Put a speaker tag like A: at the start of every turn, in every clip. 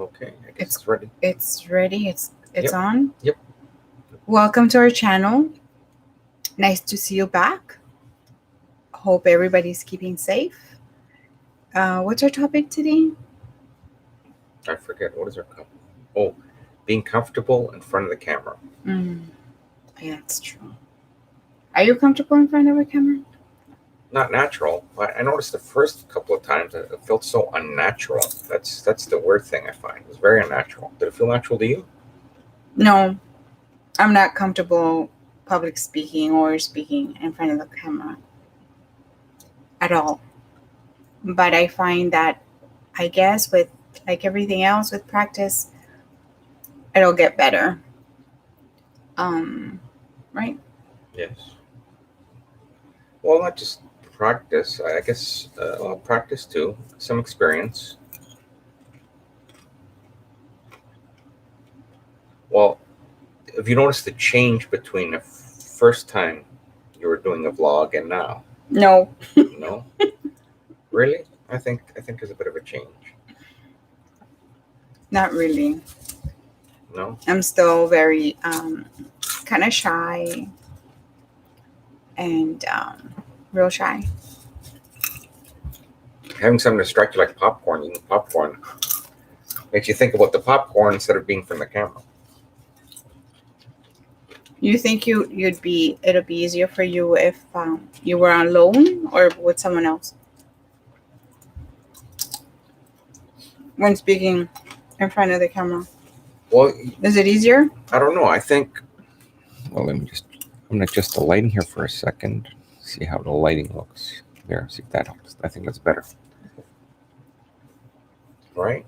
A: Okay, I guess
B: It's
A: it's ready.
B: it's ready. It's
A: Yep.
B: on.
A: Yep.
B: Welcome to our channel. Nice to see you back. Hope everybody's keeping safe. What's our topic today?
A: I forget. What is our cup? Oh, being comfortable in front of the camera.
B: Mm, yeah, that's true. Are you comfortable in front of a camera?
A: Not natural. I noticed the first couple of times it felt so unnatural. That's the weird thing I find. It was very unnatural. Did it feel natural to you?
B: No, I'm not comfortable public speaking or speaking in front of the camera at all. But I find that, I guess, with like everything else, with practice, it'll get better. Um, right?
A: Yes. Well, not just practice. I guess practice too. Some experience. Well, have you noticed the change between the first time you were doing a vlog and now?
B: No,
A: No, really? I think there's a bit of a change.
B: not really.
A: No,
B: I'm still very kind of shy and real shy.
A: having something distract you like popcorn, eating popcorn, makes you think about the popcorn instead of being from the camera.
B: You think it'll be easier for you if you were alone or with someone else when speaking in front of the camera?
A: Well,
B: Is it easier?
A: I don't know. I think. Well, I'm gonna adjust the lighting here for a second. See how the lighting looks. There, see if that helps. I think that's better. Right?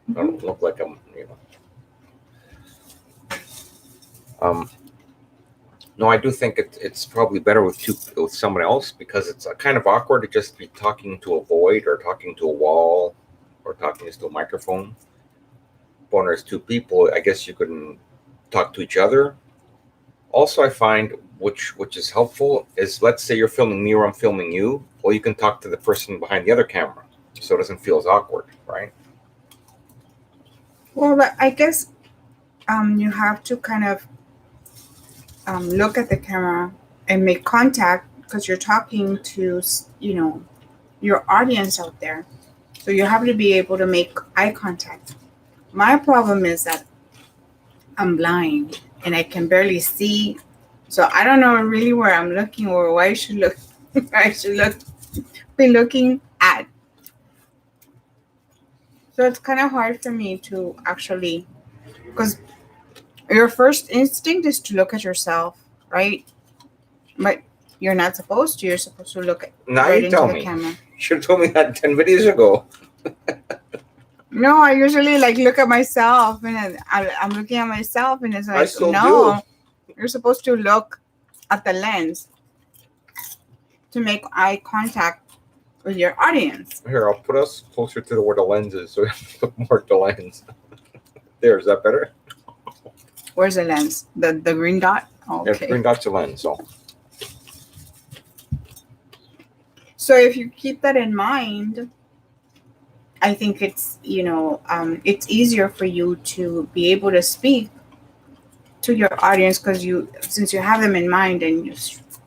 A: I don't look like I'm. No, I do think it's probably better with someone else because it's kind of awkward to just be talking to a void or talking to a wall or talking just to a microphone. But when there's two people, I guess you can talk to each other. Also, I find which is helpful is let's say you're filming me or I'm filming you, well, you can talk to the person behind the other camera, so it doesn't feel as awkward, right?
B: Well, but I guess you have to kind of look at the camera and make contact because you're talking to your audience out there. So you have to be able to make eye contact. My problem is that I'm blind and I can barely see. So I don't know really where I'm looking or where I should look. I should be looking at. So it's kind of hard for me to actually, because your first instinct is to look at yourself, right? But you're not supposed to. You're supposed to look
A: Now
B: right
A: you
B: into
A: tell
B: the
A: me.
B: camera.
A: You should have told me that 10 videos ago.
B: No, I usually like look at myself and I'm looking at myself and it's
A: I
B: like,
A: still
B: no,
A: do.
B: you're supposed to look at the lens to make eye contact with your audience.
A: Here, I'll put us closer to where the lens is so we have to look more at the lens. There, is that better?
B: Where's the lens? The green dot?
A: Yeah,
B: Okay.
A: green dot's the lens.
B: So if you keep that in mind, I think it's it's easier for you to be able to speak to your audience because since you have them in mind and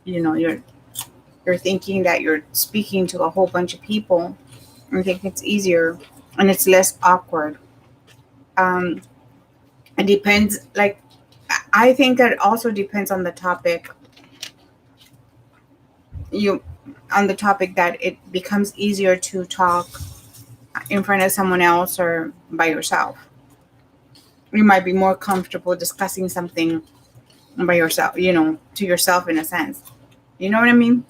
B: you're thinking that you're speaking to a whole bunch of people. I think it's easier and it's less awkward. Um, it depends. Like I think that it also depends on the topic. You on the topic that it becomes easier to talk in front of someone else or by yourself. You might be more comfortable discussing something by yourself, to yourself in a sense. You know what I mean?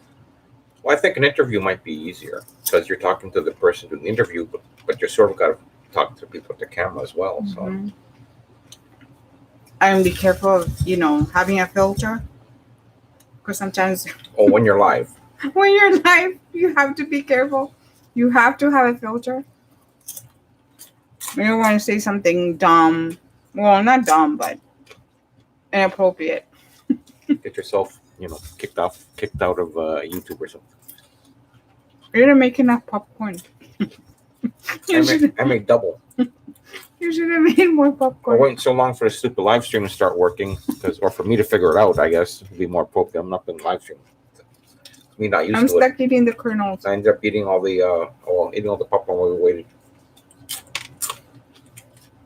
A: Well, I think an interview might be easier because you're talking to the person doing the interview, but you're sort of got to talk to people at the camera as well. So,
B: and be careful of having a filter because sometimes
A: when you're live,
B: when you're live, you have to be careful. You have to have a filter. You don't want to say something dumb. Well, not dumb, but inappropriate.
A: get yourself, kicked out of YouTube or something.
B: You didn't make enough popcorn.
A: I make double.
B: You should have made more
A: We're
B: popcorn.
A: waiting so long for the stupid live stream to start working, or for me to figure it out. I guess it'd be more appropriate. I'm not been live streaming. Me not used
B: I'm
A: to it.
B: stuck eating the kernels.
A: I ended up eating all the eating all the popcorn while we waited.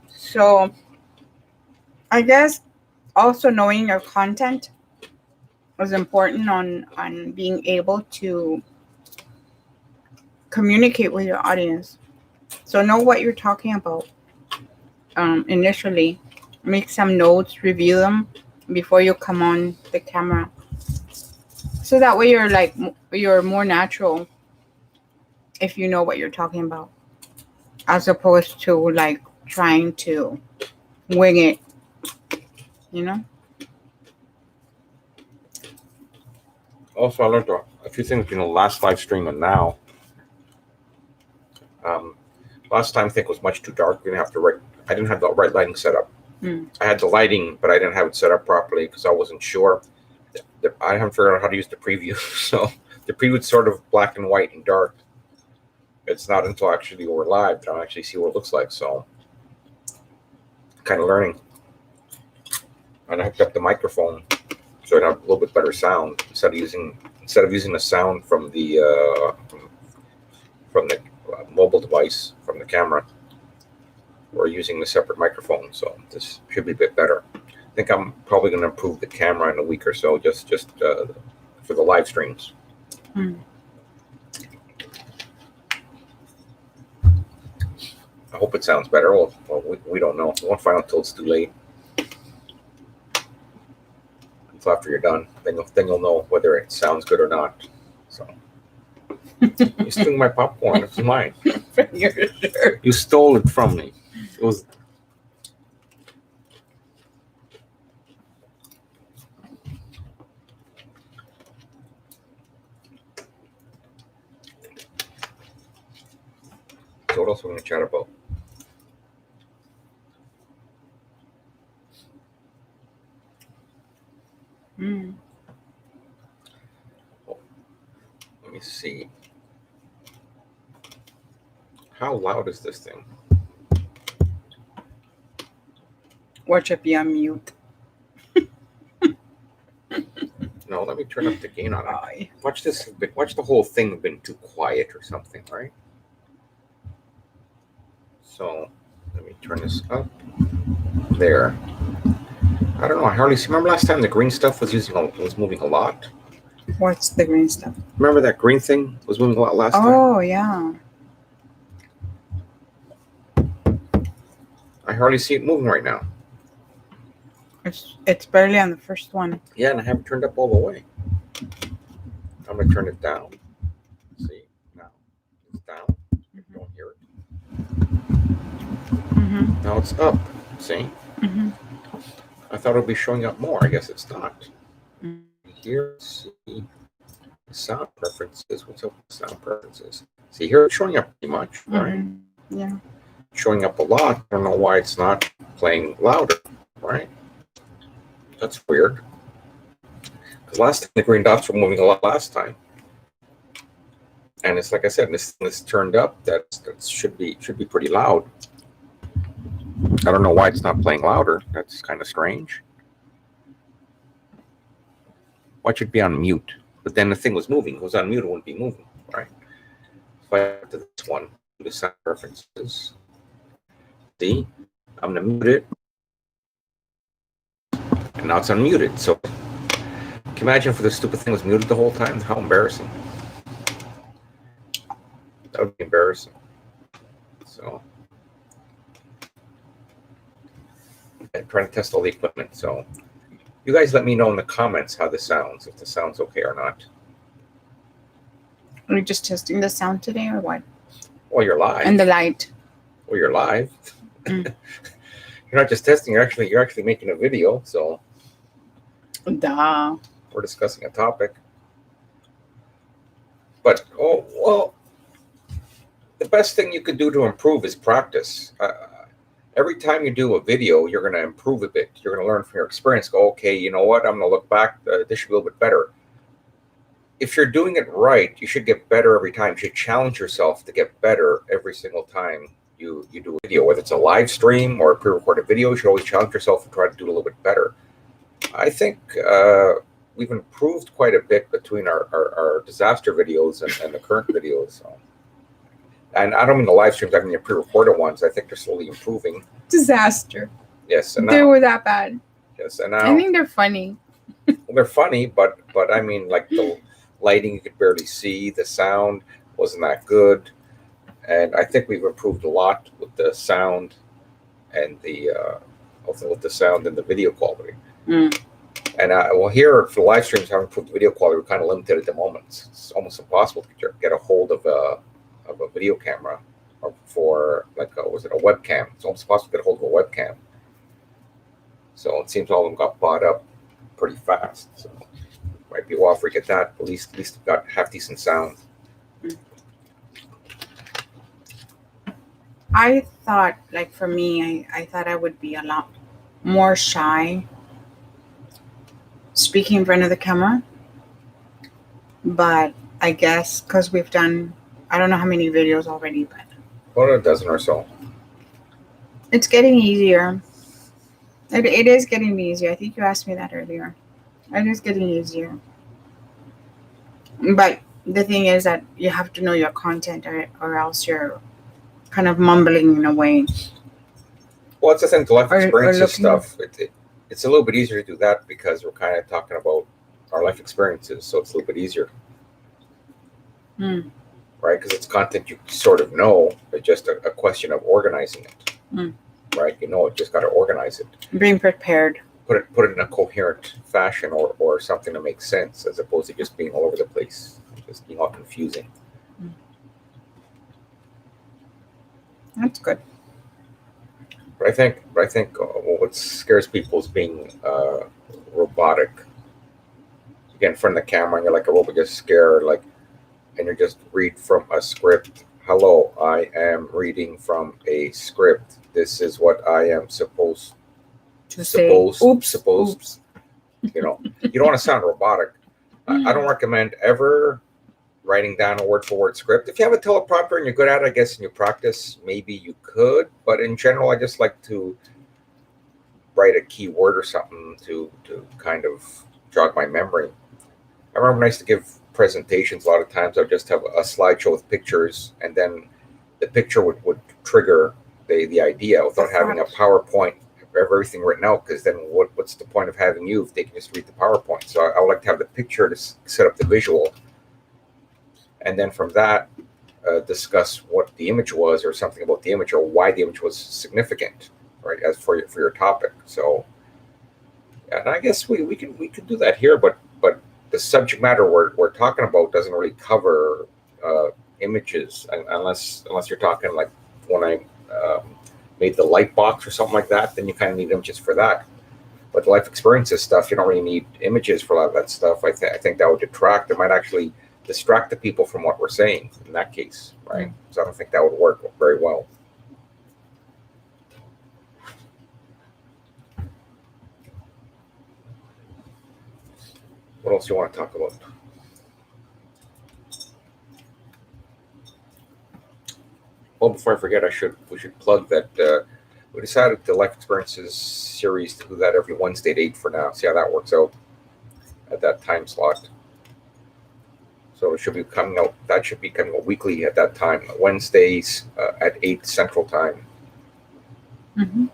B: So I guess also knowing your content is important on being able to communicate with your audience. So know what you're talking about. Initially, make some notes, review them before you come on the camera. So that way you're more natural if you know what you're talking about, as opposed to like trying to wing it, you know?
A: Also, I learned a few things. Last live stream and now. Last time I think was much too dark. I didn't have the right lighting set up. I had the lighting, but I didn't have it set up properly because I wasn't sure. I haven't figured out how to use the preview. So the preview's sort of black and white and dark. It's not until actually we're live that I'll actually see what it looks like. So kind of learning. And I hooked up the microphone so I'd have a little bit better sound instead of using the sound from the mobile device, from the camera. We're using the separate microphone, so this should be a bit better. I think I'm probably going to improve the camera in a week or so, just for the live streams. I hope it sounds better. Well, we don't know. We won't find out until it's too late. Until after you're done, then you'll know whether it sounds good or not. So. You stole my popcorn. It's mine. You stole it from me. It was. So what else are we going to chat about? Let me see. How loud is this thing?
B: Watch it be on mute.
A: No, let me turn up the gain on it. Watch this. Watch the whole thing have been too quiet or something, right? So let me turn this up. There. I don't know. I hardly see. Remember last time the green stuff was moving a lot?
B: What's the green stuff?
A: Remember that green thing was moving a lot last time?
B: Oh, yeah.
A: I hardly see it moving right now.
B: It's barely on the first one.
A: Yeah, and I haven't turned up all the way. I'm going to turn it down. See, now it's down. You don't hear it. Now it's up. See? I thought it would be showing up more. I guess it's not. Here, see sound preferences. What's up with sound preferences? See here, it's showing up pretty much, right?
B: Yeah.
A: Showing up a lot. I don't know why it's not playing louder, right? That's weird. Because last time the green dots were moving a lot last time, and it's like I said, this turned up. That should be pretty loud. I don't know why it's not playing louder. That's kind of strange. Why should it be on mute? But then the thing was moving. If it was on mute, it wouldn't be moving, right? If I go to this one, the sound preferences. See, I'm gonna mute it, and now it's unmuted. So, can you imagine if the stupid thing was muted the whole time? How embarrassing! That would be embarrassing. So, I'm trying to test all the equipment. So, you guys let me know in the comments how this sounds, if the sound's okay or not.
B: Are you just testing the sound today or what?
A: Well, you're live.
B: And the light.
A: Well, you're live. You're not just testing, you're actually making a video, so
B: Duh.
A: we're discussing a topic. But the best thing you could do to improve is practice. Every time you do a video, you're going to improve a bit. You're going to learn from your experience. Go, okay, you know what? I'm going to look back. This should be a little bit better. If you're doing it right, you should get better every time. You should challenge yourself to get better every single time you do a video, whether it's a live stream or a pre-recorded video. You should always challenge yourself and try to do it a little bit better. I think we've improved quite a bit between our disaster videos and the current videos. So. And I don't mean the live streams, I mean the pre-recorded ones. I think they're slowly improving.
B: Disaster.
A: Yes, and
B: They
A: now,
B: were that bad.
A: yes, and now
B: I think they're funny.
A: well, they're funny, but I mean, like the lighting you could barely see, the sound wasn't that good, and I think we've improved a lot with the sound and the with the sound and the video quality.
B: Mm.
A: And well, here for live streams, having improved the video quality, we're kind of limited at the moment. It's almost impossible to get a hold of a video camera, or for like was it a webcam? It's almost impossible to get a hold of a webcam. So it seems all of them got bought up pretty fast. So might be a while for we get that. At least we've got half decent sound.
B: I thought, like for me, I thought I would be a lot more shy speaking in front of the camera. But I guess because we've done, I don't know how many videos already, but
A: About a dozen or so.
B: it's getting easier. It is getting easier. I think you asked me that earlier. It is getting easier. But the thing is that you have to know your content, or else you're kind of mumbling in a way.
A: Well, it's the thing, the life
B: Or
A: experiences
B: looking-
A: stuff. It's a little bit easier to do that because we're kind of talking about our life experiences, so it's a little bit easier,
B: Mm.
A: right? Because it's content you sort of know, it's just a question of organizing it,
B: Mm.
A: right? You know, it just got to organize it,
B: Being prepared.
A: put it in a coherent fashion, or something that makes sense, as opposed to just being all over the place, just being all confusing.
B: That's good.
A: But I think what scares people is being robotic. You get in front of the camera and you're like a robot, just scared, like, and you just read from a script. Hello, I am reading from a script. This is what I am supposed.
B: To say, oops.
A: You know, you don't want to sound robotic. I don't recommend ever writing down a word for word script. If you have a teleprompter and you're good at it, I guess, and you practice, maybe you could. But in general, I just like to write a key word or something to kind of jog my memory. I remember when I used to give presentations, a lot of times I would just have a slideshow with pictures, and then the picture would trigger the idea without having a PowerPoint of everything written out, because then what's the point of having you if they can just read the PowerPoint? So I would like to have the picture to set up the visual, and then from that discuss what the image was, or something about the image, or why the image was significant, right, as for your topic. So, and I guess we can do that here, but the subject matter we're talking about doesn't really cover images, unless you're talking like when I made the light box or something like that. Then you kind of need images for that. But the life experiences stuff, you don't really need images for a lot of that stuff. I think that would detract. It might actually distract the people from what we're saying in that case, right? So I don't think that would work very well. What else do you want to talk about? Well, before I forget, we should plug that we decided the Life Experiences series to do that every Wednesday at 8 for now. See how that works out at that time slot. So it should be coming out. That should be coming out weekly at that time, Wednesdays at 8 Central Time.
B: Mm-hmm.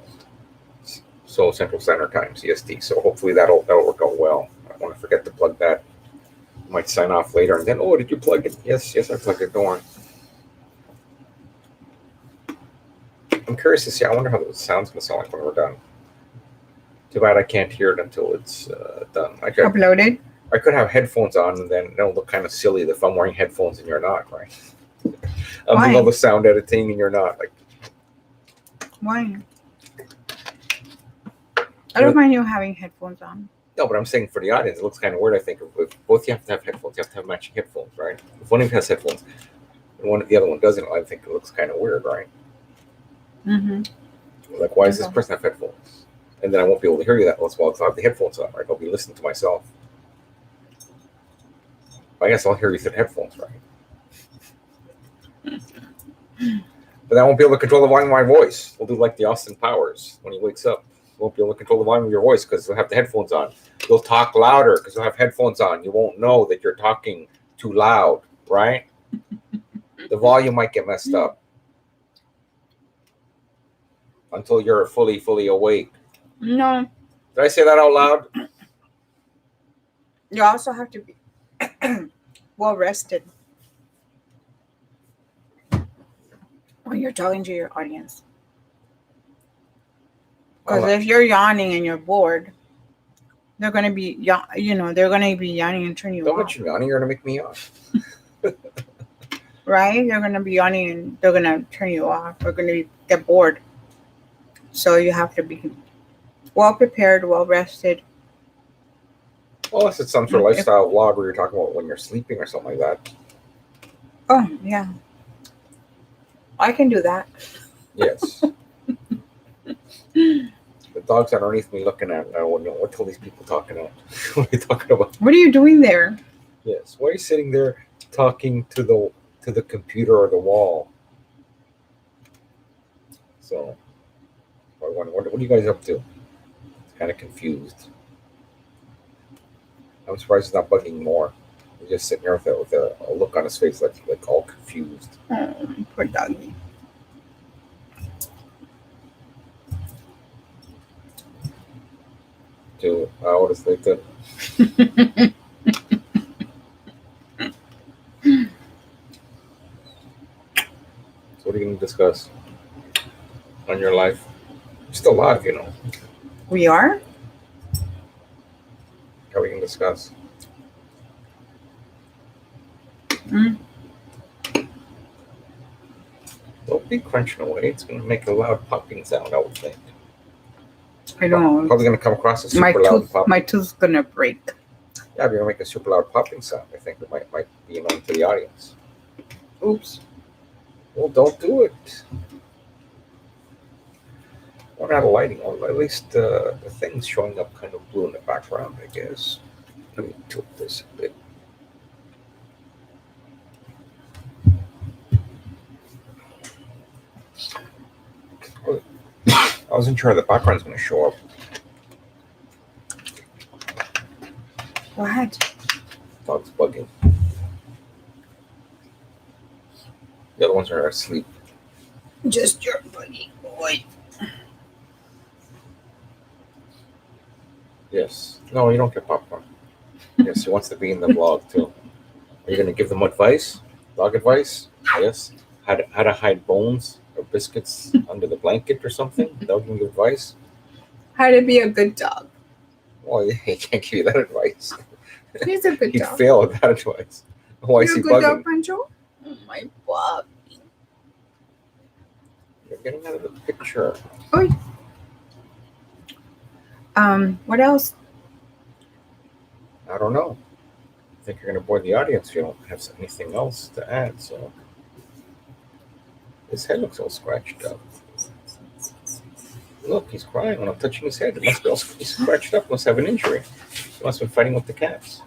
A: So Central Standard Time, CST. So hopefully that'll work out well. I don't want to forget to plug that. I might sign off later and then, oh, did you plug it? Yes, I plugged it. Don't worry. I'm curious to see. I wonder how the sound's going to sound like when we're done. Too bad I can't hear it until it's done.
B: Uploaded.
A: I could have headphones on, and then it'll look kind of silly if I'm wearing headphones and you're not, right? I'm doing all the sound editing and you're not. Like,
B: why? I don't mind you having headphones on.
A: No, but I'm saying for the audience, it looks kind of weird. I think if both you have to have headphones, you have to have matching headphones, right? If one of you has headphones and the other one doesn't, I think it looks kind of weird, right?
B: Mm-hmm.
A: Like, why does this person have headphones? And then I won't be able to hear you that well if I have the headphones on, right? I'll be listening to myself. I guess I'll hear you through headphones, right? But I won't be able to control the volume of my voice. We'll do like the Austin Powers when he wakes up. You won't be able to control the volume of your voice because you'll have the headphones on. You'll talk louder because you'll have headphones on. You won't know that you're talking too loud, right? The volume might get messed up until you're fully awake.
B: No,
A: Did I say that out loud?
B: you also have to be well rested when you're talking to your audience. Because if you're yawning and you're bored, they're gonna be they're gonna be yawning and turn you
A: Don't
B: off.
A: mention yawning. You're gonna make me yawn.
B: Right? They're gonna be yawning and they're gonna turn you off. They're gonna get bored. So you have to be well prepared, well rested.
A: Well, unless it's some sort of lifestyle vlog where you're talking about when you're sleeping or something like that.
B: Oh yeah, I can do that.
A: Yes. The dog's underneath me looking at. I don't know what are these people talking about. What are you talking about?
B: What are you doing there?
A: Yes. Why are you sitting there talking to the computer or the wall? So, what are you guys up to? It's kind of confused. I'm surprised he's not bugging more. He's just sitting there with a look on his face like all confused.
B: Oh, poor doggy.
A: To what is later? So what are you going to discuss on your life? You're still alive, you know.
B: We are?
A: How we can discuss? Don't be crunching away. It's going to make a loud popping sound, I would think.
B: I don't know.
A: Probably going to come across as super loud popping.
B: My tooth's going to break.
A: Yeah, if you're going to make a super loud popping sound, I think it might be annoying to the audience. Oops. Well, don't do it. We're out of lighting, or at least the thing's showing up kind of blue in the background, I guess. Let me tilt this a bit. I wasn't sure the background's going to show up.
B: What?
A: Dog's bugging. The other ones are asleep.
B: Just your buggy boy.
A: Yes. No, you don't get popcorn. Yes, he wants to be in the vlog too. Are you going to give them advice? Dog advice? Yes. How to hide bones or biscuits under the blanket or something? Dog can give advice?
B: How to be a good dog.
A: Well, he can't give you that advice.
B: He's a good
A: He'd
B: dog.
A: fail at that advice. Why is
B: You're
A: he
B: a good dog,
A: bugging?
B: Pancho? Oh, my puppy.
A: You're getting out of the picture.
B: Oi. What else?
A: I don't know. I think you're going to bore the audience if you don't have anything else to add. So his head looks all scratched up. Look, he's crying when I'm touching his head. It must be all he's scratched up. Must have an injury. He must have been fighting with the cats.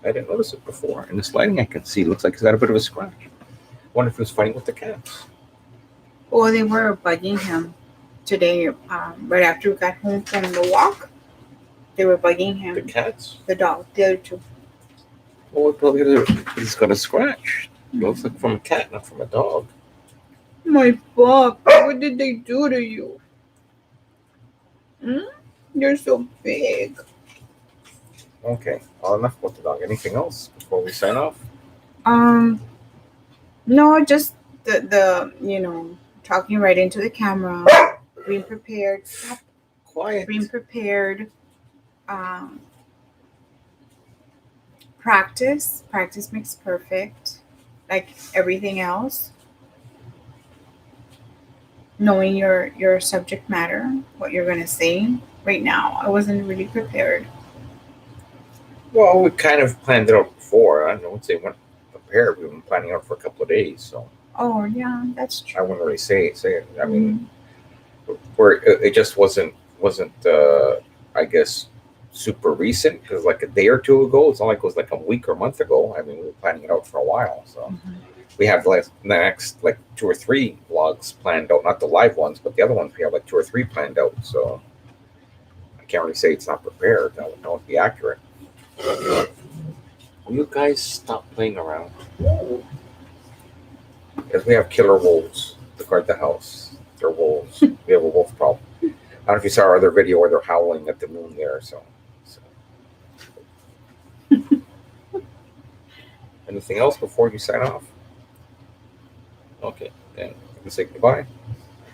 A: I didn't notice it before. In this lighting, I can see. It looks like he's got a bit of a scratch. Wonder if he was fighting with the cats.
B: Well, they were bugging him today. Right after we got home from the walk, they were bugging him.
A: The cats?
B: The dog, the other two.
A: Well, probably he's got a scratch. It looks like from a cat, not from a dog.
B: My pup, what did they do to you? You're so big.
A: Okay, well, enough about the dog. Anything else before we sign off?
B: No, just the talking right into the camera, being prepared. Stop.
A: Quiet.
B: Being prepared. Practice makes perfect, like everything else. Knowing your subject matter, what you're going to say. Right now, I wasn't really prepared.
A: Well, we kind of planned it out before. I don't say we weren't prepared. We've been planning out for a couple of days, so.
B: Oh yeah, that's true.
A: I wouldn't really say it. I mean, it just wasn't. I guess super recent because like a day or two ago. It's not like it was like a week or a month ago. I mean, we were planning it out for a while, so we have like the next like 2 or 3 vlogs planned out, not the live ones, but the other ones we have like 2 or 3 planned out. So I can't really say it's not prepared. That would be accurate. Will you guys stop playing around? Because we have killer wolves to guard the house. They're wolves. We have a wolf problem. I don't know if you saw our other video where they're howling at the moon there. So. Anything else before you sign off? Okay, then you can say goodbye.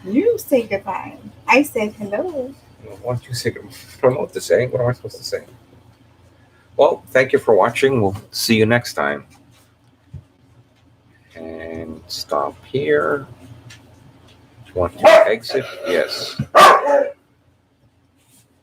B: You say goodbye. I said hello.
A: Why don't you say goodbye? I don't know what to say. What am I supposed to say? Well, thank you for watching. We'll see you next time. And stop here. Do you want to exit? Yes.